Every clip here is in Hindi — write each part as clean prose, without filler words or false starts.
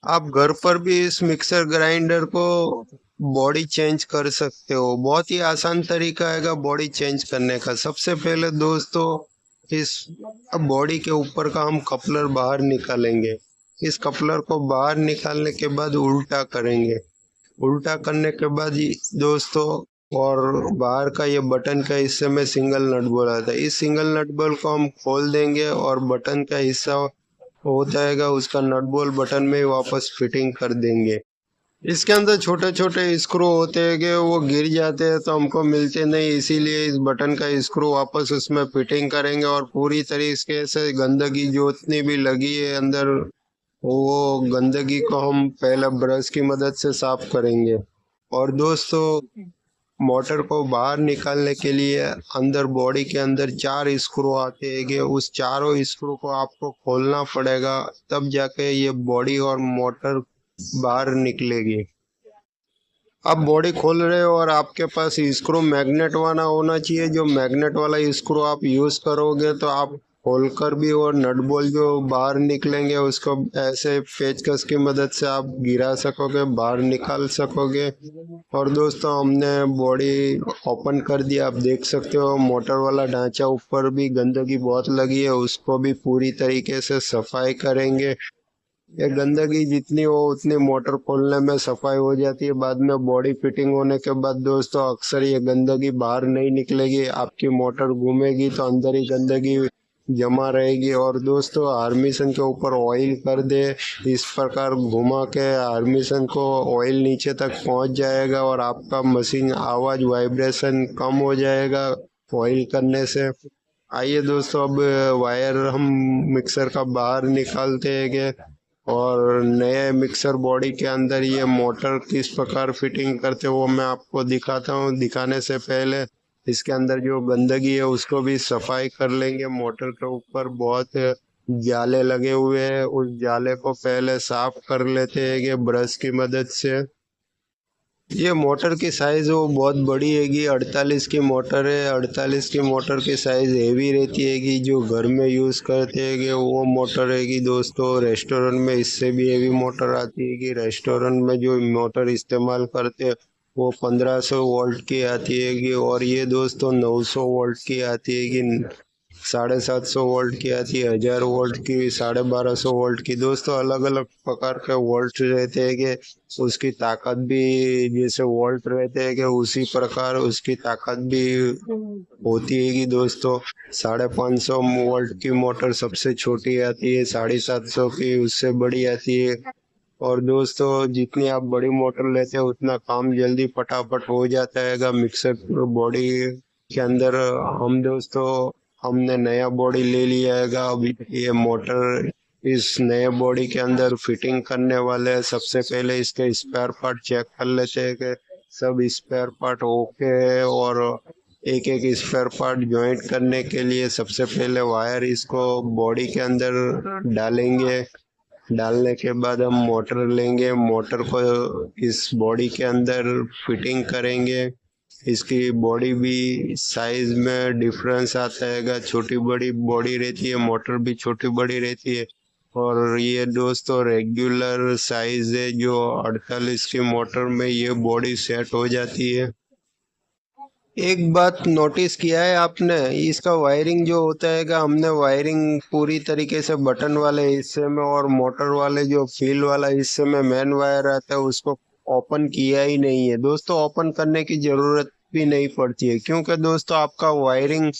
आप घर पर भी इस मिक्सर ग्राइंडर को बॉडी चेंज कर सकते हो। बहुत ही आसान तरीका है बॉडी चेंज करने का। सबसे पहले दोस्तों इस बॉडी के ऊपर का हम कपलर बाहर निकालेंगे। इस कपलर को बाहर निकालने के बाद उल्टा करेंगे। उल्टा करने के बाद दोस्तों और बाहर का ये बटन का हिस्से में सिंगल नट बोल्ट आता है। इस सिंगल नट बोल्ट को हम खोल देंगे और बटन का हिस्सा होता है उसका नट बोल्ट बटन में ही वापस फिटिंग कर देंगे। इसके अंदर छोटे छोटे स्क्रू होते हैं कि वो गिर जाते हैं तो हमको मिलते नहीं, इसीलिए इस बटन का स्क्रू वापस उसमें फिटिंग करेंगे और पूरी तरीके से गंदगी जो उतनी भी लगी है अंदर वो गंदगी को हम पहले ब्रश की मदद से साफ करेंगे। और दोस्तों मोटर को बाहर निकालने के लिए अंदर बॉडी के अंदर 4 स्क्रू आते हैं। उस चारों स्क्रू को आपको खोलना पड़ेगा, तब जाके ये बॉडी और मोटर बाहर निकलेगी। आप बॉडी खोल रहे हो और आपके पास स्क्रू मैग्नेट वाला होना चाहिए। जो मैग्नेट वाला स्क्रू आप यूज करोगे तो आप खोलकर भी और नट बोल्ट जो बाहर निकलेंगे उसको ऐसे पेचकस की मदद से आप गिरा सकोगे, बाहर निकाल सकोगे। और दोस्तों हमने बॉडी ओपन कर दिया, आप देख सकते हो मोटर वाला ढांचा ऊपर भी गंदगी बहुत लगी है, उसको भी पूरी तरीके से सफाई करेंगे। ये गंदगी जितनी हो उतनी मोटर खोलने में सफाई हो जाती है। बाद में बॉडी फिटिंग होने के बाद दोस्तों अक्सर ये गंदगी बाहर नहीं निकलेगी। आपकी मोटर घूमेगी तो अंदर ही गंदगी जमा रहेगी। और दोस्तों हार्मिशन के ऊपर ऑयल कर दे, इस प्रकार घुमा के हार्मिशन को ऑयल नीचे तक पहुंच जाएगा और आपका मशीन आवाज वाइब्रेशन कम हो जाएगा ऑयल करने से। आइए दोस्तों अब वायर हम मिक्सर का बाहर निकालते हैं और नए मिक्सर बॉडी के अंदर ये मोटर किस प्रकार फिटिंग करते वो मैं आपको दिखाता हूँ। दिखाने से पहले इसके अंदर जो गंदगी है उसको भी सफाई कर लेंगे। मोटर के ऊपर बहुत जाले लगे हुए हैं, उस जाले को पहले साफ कर लेते हैं कि ब्रश की मदद से। ये मोटर की साइज वो बहुत बड़ी हैगी, 48 की मोटर है। 48 की मोटर की साइज हेवी रहती हैगी। जो घर में यूज करते हैं वो मोटर हैगी दोस्तों। रेस्टोरेंट में इससे भी हेवी मोटर आती है कि रेस्टोरेंट में जो मोटर इस्तेमाल करते हैं वो 1500 वोल्ट की आती हैगी और ये दोस्तों 900 वोल्ट की आती हैगी, 750 वोल्ट की आती है, 1000 वोल्ट की, 1250 वोल्ट की। दोस्तों अलग अलग प्रकार के वोल्ट रहते हैं कि उसकी ताकत भी जैसे वोल्ट रहते हैं कि उसी प्रकार उसकी ताकत भी होती है कि दोस्तों 550 वोल्ट की मोटर सबसे छोटी आती है, 750 की उससे बड़ी आती है। और दोस्तों जितनी आप बड़ी मोटर लेते हो उतना काम जल्दी फटाफट हो जाता है मिक्सर बॉडी के अंदर। हम दोस्तों हमने नया बॉडी ले लिया है। अभी ये मोटर इस नए बॉडी के अंदर फिटिंग करने वाले हैं। सबसे पहले इसके स्पेयर पार्ट चेक कर लेते हैं कि सब स्पेयर पार्ट ओके है। और एक एक स्पेयर पार्ट ज्वाइंट करने के लिए सबसे पहले वायर इसको बॉडी के अंदर डालेंगे। डालने के बाद हम मोटर लेंगे, मोटर को इस बॉडी के अंदर फिटिंग करेंगे। इसकी बॉडी भी साइज में डिफरेंस आता है, छोटी बड़ी बॉडी रहती है, मोटर भी छोटी बड़ी रहती है। और ये दोस्तों रेगुलर साइज है जो 48 की मोटर में ये बॉडी सेट हो जाती है। एक बात नोटिस किया है आपने, इसका वायरिंग जो होता है हमने वायरिंग पूरी तरीके से बटन वाले हिस्से में और मोटर वाले जो फील वाला हिस्से में मेन वायर आता है उसको ओपन किया ही नहीं है। दोस्तों ओपन करने की जरूरत भी नहीं पड़ती है, क्योंकि दोस्तों आपका वायरिंग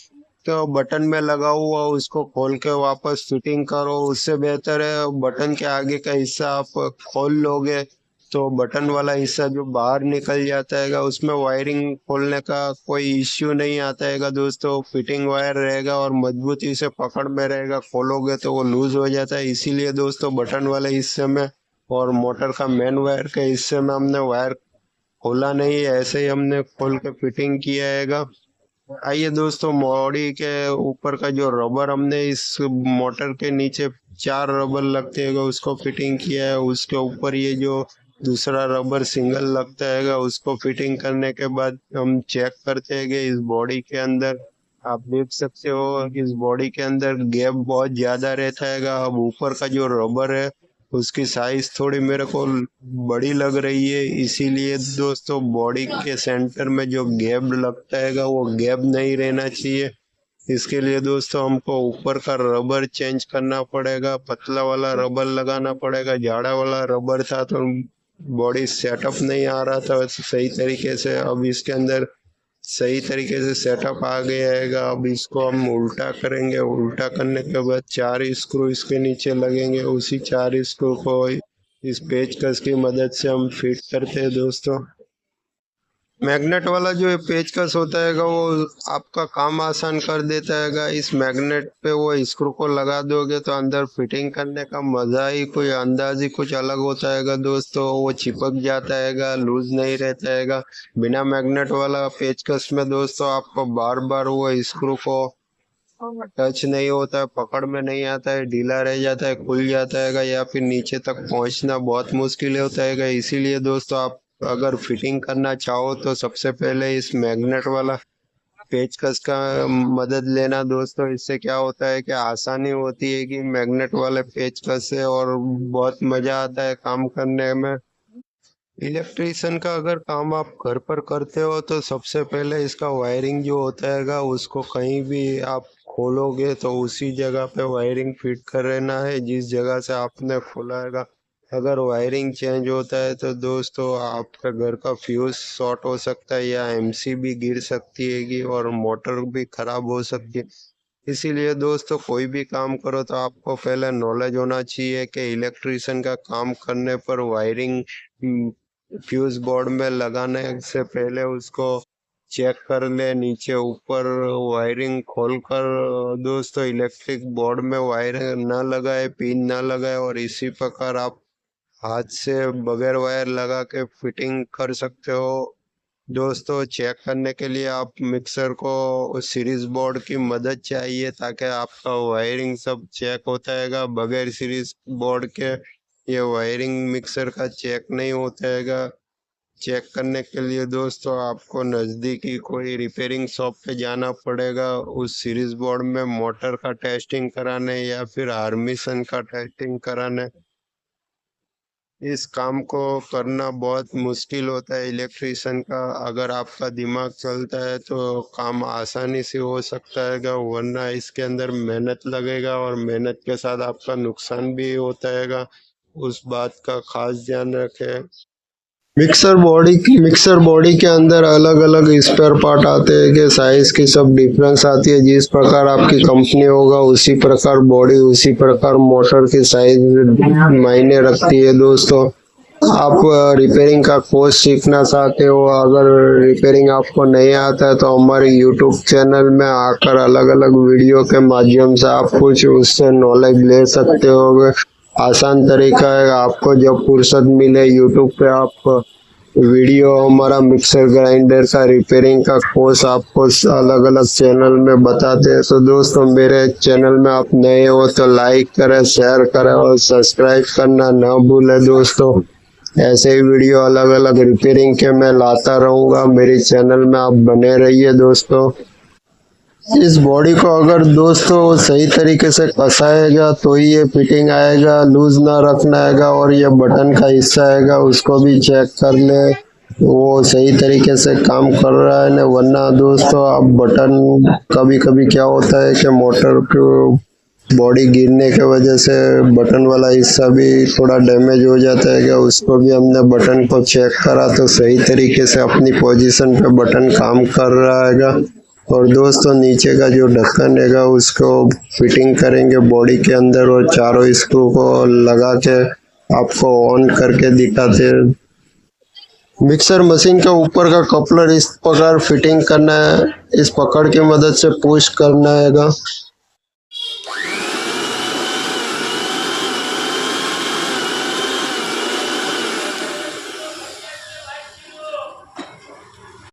तो बटन में लगा हुआ उसको खोल के वापस फिटिंग करो। उससे बेहतर है बटन के आगे का हिस्सा आप खोल लोगे तो बटन वाला हिस्सा जो बाहर निकल जाता है उसमें वायरिंग खोलने का कोई इश्यू नहीं आता है दोस्तों। फिटिंग वायर रहेगा और मजबूती से पकड़ में रहेगा, खोलोगे तो वो लूज हो जाता है। इसीलिए दोस्तों बटन वाले हिस्से में और मोटर का मेन वायर के हिस्से में हमने वायर खोला नहीं, ऐसे ही हमने खोल के फिटिंग किया है। आइए दोस्तों बॉडी के ऊपर का जो रबर हमने इस मोटर के नीचे 4 रबर लगते हैं उसको फिटिंग किया है। उसके ऊपर ये जो दूसरा रबर सिंगल लगता है उसको फिटिंग करने के बाद हम चेक करते हैं कि इस बॉडी के अंदर आप देख सकते हो इस बॉडी के अंदर गैप बहुत ज्यादा रहता है। अब ऊपर का जो रबर है उसकी साइज थोड़ी मेरे को बड़ी लग रही है, इसीलिए दोस्तों बॉडी के सेंटर में जो गैप लगता है वो गैप नहीं रहना चाहिए। इसके लिए दोस्तों हमको ऊपर का रबर चेंज करना पड़ेगा, पतला वाला रबर लगाना पड़ेगा। जाड़ा वाला रबर था तो बॉडी सेटअप नहीं आ रहा था सही तरीके से। अब इसके अंदर सही तरीके से सेटअप आ गया है। अब इसको हम उल्टा करेंगे। उल्टा करने के बाद 4 स्क्रू इसके नीचे लगेंगे। उसी 4 स्क्रू को इस पेचकस की मदद से हम फिट करते हैं दोस्तों। मैग्नेट वाला जो पेचकस होता है वो आपका काम आसान कर देता है। इस मैग्नेट पे वो स्क्रू को लगा दोगे तो अंदर फिटिंग करने का मजा ही कोई अंदाज ही कुछ अलग होता है दोस्तों। वो चिपक जाता है, लूज नहीं रहता है। बिना मैग्नेट वाला पेचकस में दोस्तों आपको बार बार वो स्क्रू को टच नहीं होता है, पकड़ में नहीं आता है, ढीला रह जाता है, खुल जाता है या फिर नीचे तक पहुंचना बहुत मुश्किल होता है। इसीलिए दोस्तों आप अगर फिटिंग करना चाहो तो सबसे पहले इस मैग्नेट वाला पेचकस का मदद लेना दोस्तों। इससे क्या होता है कि आसानी होती है कि मैग्नेट वाले पेचकस से, और बहुत मजा आता है काम करने में। इलेक्ट्रिशियन का अगर काम आप घर पर करते हो तो सबसे पहले इसका वायरिंग जो होता है उसको कहीं भी आप खोलोगे तो उसी जगह पे वायरिंग फिट कर रहना है जिस जगह से आपने खोला है। अगर वायरिंग चेंज होता है तो दोस्तों आपका घर का फ्यूज शॉर्ट हो सकता है या एमसी भी गिर सकती है और मोटर भी खराब हो सकती है। इसीलिए दोस्तों कोई भी काम करो तो आपको पहले नॉलेज होना चाहिए कि इलेक्ट्रिशियन का काम करने पर वायरिंग फ्यूज बोर्ड में लगाने से पहले उसको चेक कर ले। नीचे ऊपर वायरिंग खोलकर दोस्तों इलेक्ट्रिक बोर्ड में वायर ना लगाए, पिन ना लगाए, और इसी प्रकार आप हाथ से बगैर वायर लगा के फिटिंग कर सकते हो दोस्तों। चेक करने के लिए आप मिक्सर को सीरीज बोर्ड की मदद चाहिए ताकि आपका वायरिंग सब चेक होता है। बगैर सीरीज बोर्ड के ये वायरिंग मिक्सर का चेक नहीं होता है। चेक करने के लिए दोस्तों आपको नज़दीकी कोई रिपेयरिंग शॉप पे जाना पड़ेगा, उस सीरीज बोर्ड में मोटर का टेस्टिंग कराने या फिर आर्मेशन का टेस्टिंग कराने। इस काम को करना बहुत मुश्किल होता है इलेक्ट्रिशियन का। अगर आपका दिमाग चलता है तो काम आसानी से हो सकता है, वरना इसके अंदर मेहनत लगेगा और मेहनत के साथ आपका नुकसान भी होता है। उस बात का खास ध्यान रखें। मिक्सर बॉडी के अंदर अलग अलग स्पेयर पार्ट आते हैं कि साइज की सब डिफरेंस आती है। जिस प्रकार आपकी कंपनी होगा उसी प्रकार बॉडी, उसी प्रकार मोटर की साइज मायने रखती है दोस्तों। आप रिपेयरिंग का कोर्स सीखना चाहते हो, अगर रिपेयरिंग आपको नहीं आता है तो हमारे यूट्यूब चैनल में आकर अलग अलग वीडियो के माध्यम से आप कुछ उससे नॉलेज ले सकते हो। आसान तरीका है, आपको जब फुर्सत मिले यूट्यूब पे आप वीडियो हमारा मिक्सर ग्राइंडर का रिपेयरिंग का कोर्स आपको अलग अलग चैनल में बताते हैं। तो दोस्तों मेरे चैनल में आप नए हो तो लाइक करें, शेयर करें और सब्सक्राइब करना ना भूलें दोस्तों। ऐसे ही वीडियो अलग अलग रिपेयरिंग के मैं लाता रहूँगा, मेरे चैनल में आप बने रहिए दोस्तों। इस बॉडी को अगर दोस्तों सही तरीके से कसाएगा तो ही ये फिटिंग आएगा, लूज ना रखना आएगा। और ये बटन का हिस्सा आएगा उसको भी चेक कर ले वो सही तरीके से काम कर रहा है ना, वरना दोस्तों आप बटन कभी कभी क्या होता है कि मोटर की बॉडी गिरने के वजह से बटन वाला हिस्सा भी थोड़ा डैमेज हो जाता है। क्या उसको भी हमने बटन को चेक करा तो सही तरीके से अपनी पोजीशन पे बटन काम कर रहा है। और दोस्तों नीचे का जो ढक्कन है उसको फिटिंग करेंगे बॉडी के अंदर और चारों स्क्रू को लगा के आपको ऑन करके दिखाते हैं। मिक्सर मशीन के ऊपर का कपलर इस प्रकार फिटिंग करना है, इस पकड़ की मदद से पुश करना है।